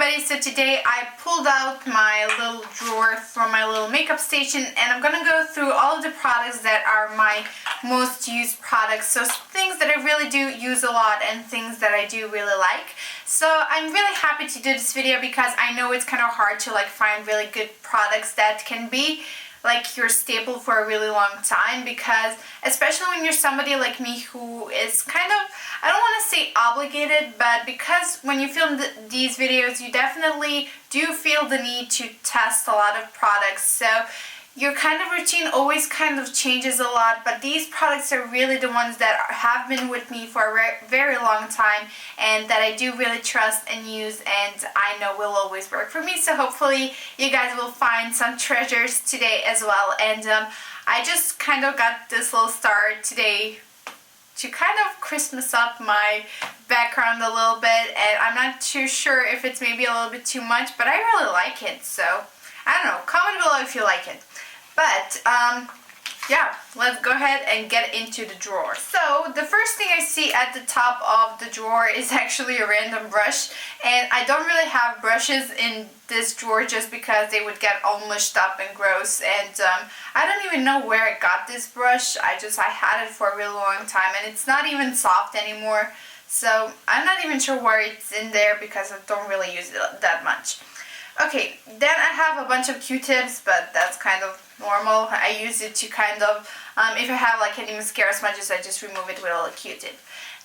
everybody, so today I pulled out my little drawer from my little makeup station and I'm gonna go through all of the products that are my most used products, so things that I really do use a lot and things that I do really like. So I'm really happy to do this video because I know it's kind of hard to find really good products that can be your staple for a really long time, because especially when you're somebody like me who is kind of, I don't want to say obligated, but because when you film these videos you definitely do feel the need to test a lot of products, so your kind of routine always kind of changes a lot, but these products are really the ones that have been with me for a very long time and that I do really trust and use and I know will always work for me. So hopefully you guys will find some treasures today as well. And I just kind of got this little star today to kind of Christmas up my background a little bit, and I'm not too sure if it's maybe a little bit too much, but I really like it, so I don't know, comment below if you like it. But yeah, let's go ahead and get into the drawer. So the first thing I see at the top of the drawer is actually a random brush, and I don't really have brushes in this drawer just because they would get all mushed up and gross, and I don't even know where I got this brush. I had it for a really long time and it's not even soft anymore, so I'm not even sure where it's in there because I don't really use it that much. Okay, then I have a bunch of Q-tips, but that's kind of normal. I use it to kind of, if I have any mascara smudges, I just remove it with a little Q-tip.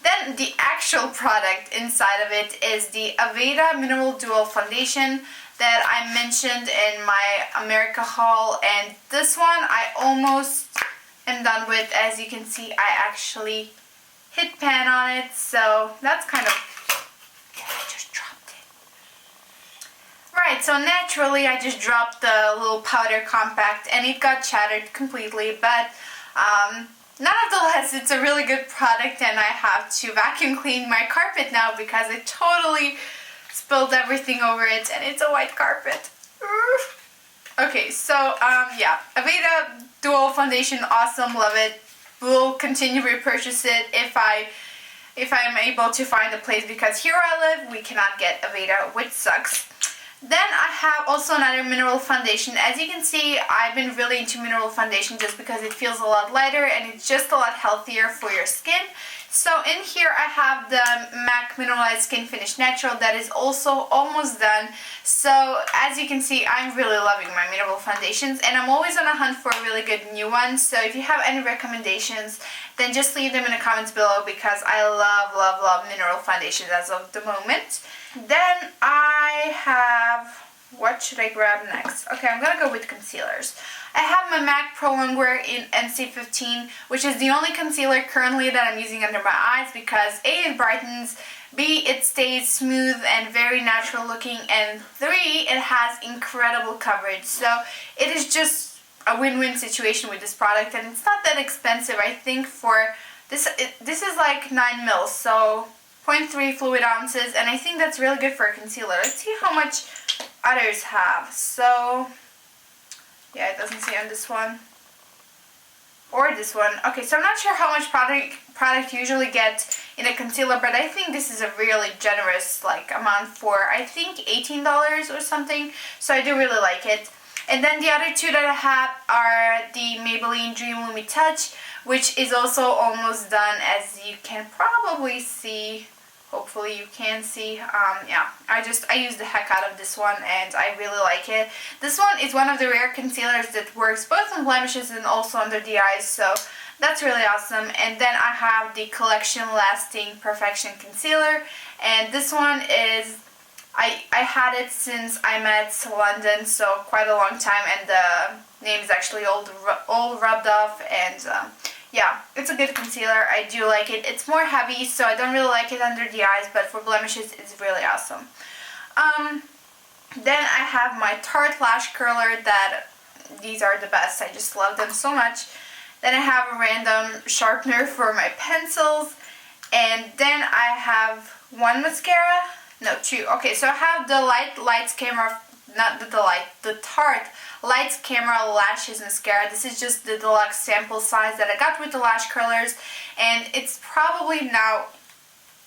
Then the actual product inside of it is the Aveda Mineral Dual Foundation that I mentioned in my America haul, and this one I almost am done with. As you can see, I actually hit pan on it, so that's kind of... Right, so naturally I just dropped the little powder compact and it got shattered completely, but nonetheless it's a really good product, and I have to vacuum clean my carpet now because it totally spilled everything over it and it's a white carpet. Okay, so yeah, Aveda Dual Foundation, awesome, love it. Will continue to repurchase it if I'm able to find a place, because here I live we cannot get Aveda, which sucks. Then I have also another mineral foundation. As you can see, I've been really into mineral foundation just because it feels a lot lighter and it's just a lot healthier for your skin. So in here I have the MAC Mineralize Skinfinish Natural that is also almost done. So as you can see, I'm really loving my mineral foundations and I'm always on a hunt for a really good new one. So if you have any recommendations, then just leave them in the comments below, because I love mineral foundations as of the moment. Then I have, what should I grab next? Okay, I'm gonna go with concealers. I have my MAC Prolongwear in NC15, which is the only concealer currently that I'm using under my eyes because A, it brightens, B, it stays smooth and very natural looking, and 3, it has incredible coverage. So it is just a win-win situation with this product, and it's not that expensive. I think for this, this is like 9 mils, so 0.3 fluid ounces, and I think that's really good for a concealer. Let's see how much others have. So yeah, it doesn't say on this one or this one. Okay, so I'm not sure how much product you usually get in a concealer, but I think this is a really generous amount for, I think, $18 or something, so I do really like it. And then the other two that I have are the Maybelline Dream Lumi Touch, which is also almost done, as you can probably see. Hopefully you can see. Yeah, I use the heck out of this one and I really like it. This one is one of the rare concealers that works both on blemishes and also under the eyes, so that's really awesome. And then I have the Collection Lasting Perfection Concealer, and this one is, I had it since I met London, so quite a long time, and the name is actually all rubbed off, and yeah, it's a good concealer. I do like it. It's more heavy, so I don't really like it under the eyes, but for blemishes, it's really awesome. Then I have my Tarte Lash Curler. These are the best. I just love them so much. Then I have a random sharpener for my pencils. And then I have one mascara. No, 2. Okay, so I have the Lights Camera, not the Tarte Lights Camera Lashes Mascara. This is just the deluxe sample size that I got with the lash curlers, and it's probably now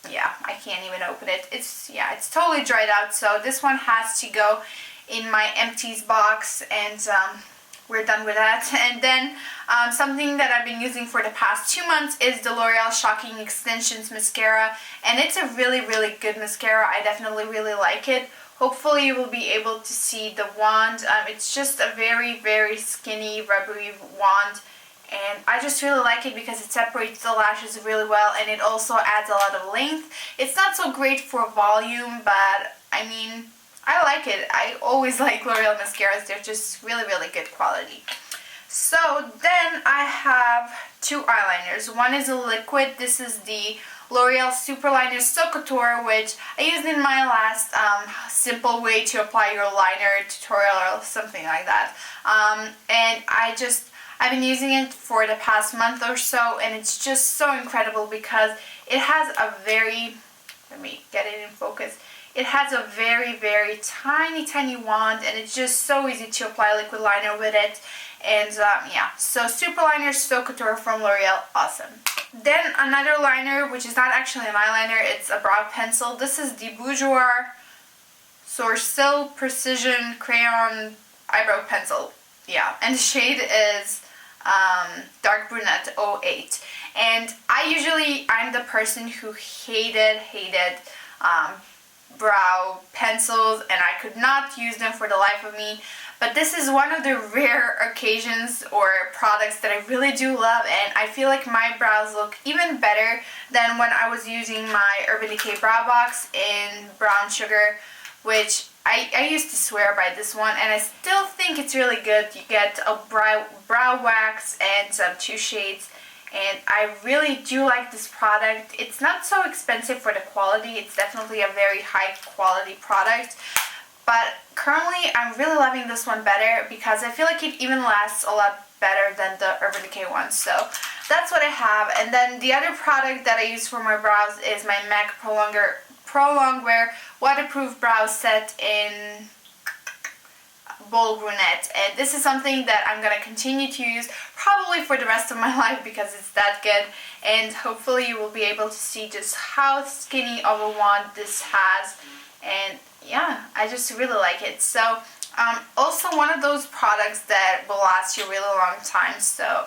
yeah, I can't even open it. It's totally dried out. So this one has to go in my empties box, and we're done with that. And then something that I've been using for the past 2 months is the L'Oreal Shocking Extensions mascara, and it's a really, really good mascara. I definitely really like it. Hopefully you will be able to see the wand. It's just a very, very skinny, rubbery wand, and I just really like it because it separates the lashes really well, and it also adds a lot of length. It's not so great for volume, but I mean, I like it. I always like L'Oreal mascaras. They're just really, really good quality. So then I have 2 eyeliners. One is a liquid. This is the L'Oreal Superliner So Couture, which I used in my last simple way to apply your liner tutorial or something like that. And I've been using it for the past month or so, and it's just so incredible because it has a very, let me get it in focus. It has a very, very tiny, tiny wand, and it's just so easy to apply liquid liner with it. And yeah, so Superliner So Couture from L'Oreal, awesome. Then another liner, which is not actually an eyeliner, it's a brow pencil. This is the Bourjois Sourcil Precision Crayon Eyebrow Pencil. Yeah, and the shade is Dark Brunette 08. And I'm the person who hated brow pencils, and I could not use them for the life of me. But this is one of the rare occasions or products that I really do love, and I feel like my brows look even better than when I was using my Urban Decay browbox in Brown Sugar, which I used to swear by this one, and I still think it's really good. You get a brow wax and some 2 shades, and I really do like this product. It's not so expensive for the quality. It's definitely a very high quality product. But currently, I'm really loving this one better because I feel like it even lasts a lot better than the Urban Decay one. So that's what I have. And then the other product that I use for my brows is my MAC Prolongwear Waterproof Brow Set in Bold Brunette. And this is something that I'm going to continue to use probably for the rest of my life because it's that good. And hopefully you will be able to see just how skinny of a wand this has. And yeah, I just really like it. So also one of those products that will last you a really long time. So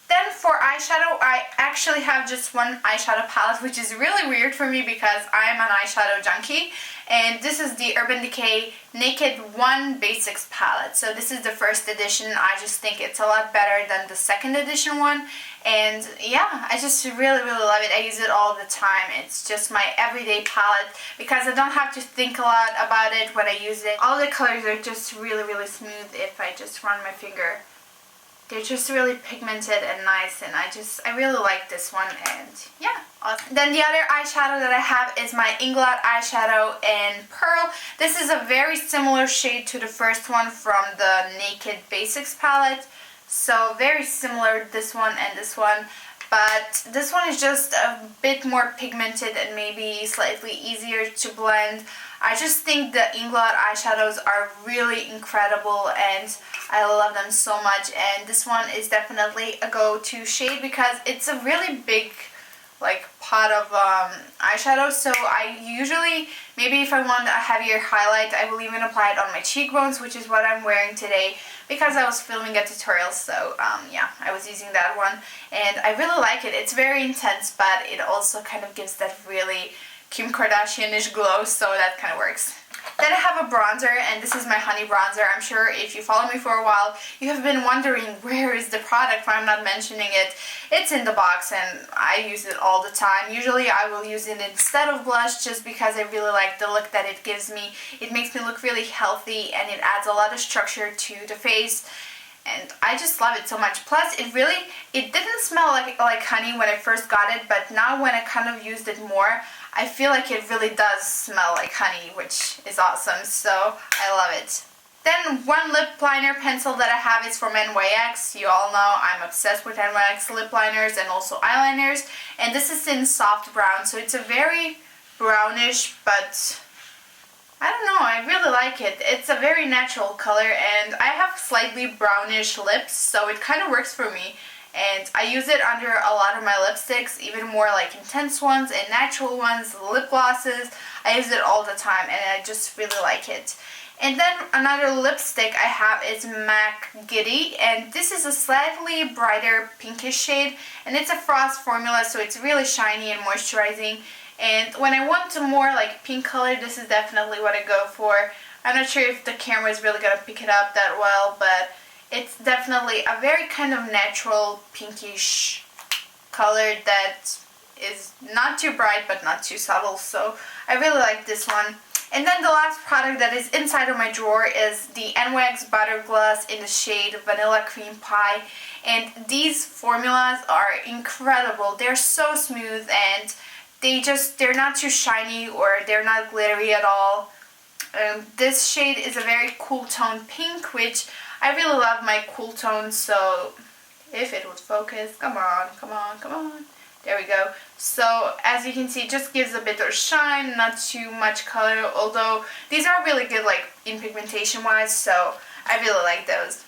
then for eyeshadow, I actually have just one eyeshadow palette, which is really weird for me because I am an eyeshadow junkie. And this is the Urban Decay Naked 1 Basics palette. So this is the first edition. I just think it's a lot better than the second edition one. And yeah, I just really, really love it. I use it all the time. It's just my everyday palette because I don't have to think a lot about it when I use it. All the colors are just really, really smooth if I just run my finger. They're just really pigmented and nice, and I really like this one, and yeah, awesome. Then the other eyeshadow that I have is my Inglot eyeshadow in Pearl. This is a very similar shade to the first one from the Naked Basics palette. So very similar, this one and this one. But this one is just a bit more pigmented and maybe slightly easier to blend. I just think the Inglot eyeshadows are really incredible and I love them so much. And this one is definitely a go-to shade because it's a really big pot of eyeshadow. So I usually, maybe if I want a heavier highlight, I will even apply it on my cheekbones, which is what I'm wearing today because I was filming a tutorial. So yeah, I was using that one and I really like it. It's very intense, but it also kind of gives that really Kim Kardashian-ish glow, so that kind of works. Then I have a bronzer, and this is my Honey bronzer. I'm sure if you follow me for a while, you have been wondering where is the product, why I'm not mentioning it. It's in the box, and I use it all the time. Usually I will use it instead of blush just because I really like the look that it gives me. It makes me look really healthy, and it adds a lot of structure to the face. And I just love it so much. Plus, it didn't smell like honey when I first got it, but now when I kind of used it more, I feel like it really does smell like honey, which is awesome, so I love it. Then one lip liner pencil that I have is from NYX. You all know I'm obsessed with NYX lip liners and also eyeliners. And this is in soft brown, so it's a very brownish, but I don't know, I really like it. It's a very natural color and I have slightly brownish lips, so it kind of works for me. and I use it under a lot of my lipsticks, even more like intense ones and natural ones, lip glosses. I use it all the time and I just really like it. And then another lipstick I have is MAC Giddy, and this is a slightly brighter pinkish shade, and it's a frost formula, so it's really shiny and moisturizing. And when I want a more like pink color, this is definitely what I go for. I'm not sure if the camera is really gonna pick it up that well, but it's definitely a very kind of natural pinkish color that is not too bright but not too subtle, so I really like this one. And then the last product that is inside of my drawer is the NYX Butter Gloss in the shade Vanilla Cream Pie. And these formulas are incredible. They're so smooth and they're not too shiny or they're not glittery at all. This shade is a very cool tone pink, which I really love my cool tones, so if it would focus, come on, come on, come on. There we go. So as you can see, it just gives a bit of shine, not too much color, although these are really good like in pigmentation wise, so I really like those.